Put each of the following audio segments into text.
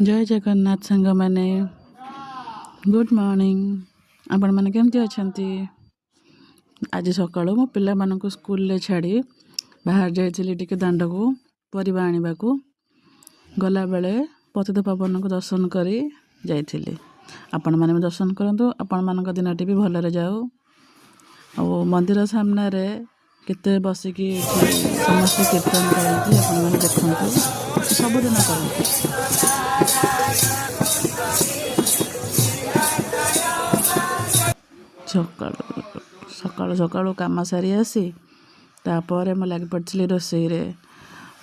जय जगन्नाथ सांग मैंने गुड मॉर्निंग आपण मैंने केमती अच्छा आज सका मो पिला मानक स्कूल छाड़ी बाहर जाइली टिके दांड को परिबा आने को गला बेले पतित पावन को दर्शन करी जाइली। आपण मैंने दर्शन करंतु आपण मान दिनटी भी भलरे जाऊ। और मंदिर सामने रे केते बसिकी समस्त कीर्तन करती आपण मैंने देखु सबुदिन करती। सकाळु सकाळु काम सारी आसी तापर मैं लगी पड़ी रोसई रे।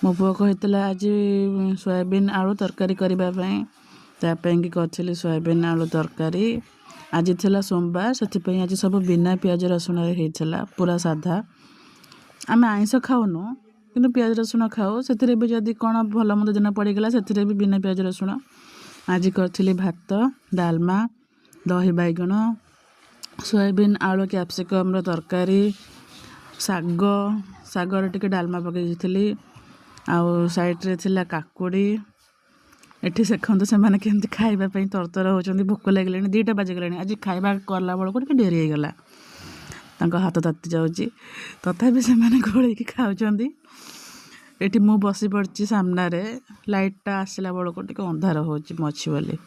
मो पुओ कहता आज सोयाबीन आलू तरकारी करने करी सोयाबीन आलू तरकारी। आज थिला सोमवार से आज सब बिना पियाज रसुण होता पूरा साधा। आम आइंस खाऊनु किंतु पियाज रसुण खाऊ से भी जदि कौन भल मंद दिन पड़गला से भी बिना पियाज रसुण। आज करी भात डालमा दही बैगण सोयाबीन आलू कैप्सिकम तरकारी साग सागर टिके डालमा पकई आउ साइड्रे थिला काकुड़ी। एठी देखते से मैंने केमती खावाई तरतर होती भोक लगे 2टा बाजिगला। आज खाଇବା कला बेलू टे डेरी होगला हाथ ताती जाऊँगी तथापि से गोल खाऊँ। ये मु बसी पड़ी सामने लाइटा आसला बेलू टे अंधार हो मछी बोली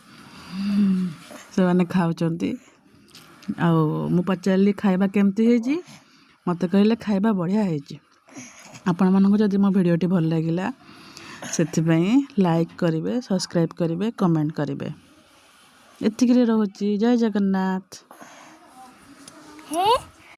से मैंने खाऊँ। मु पचारि खाଇବା केमती है मत कहले खाଇବା बढ़िया है। आपण मानक जदि मो भिडियोटी भल लगिला से लाइक करेंगे सब्सक्राइब करेंगे कमेंट करेंगे। एतिक रोची। जय जगन्नाथ।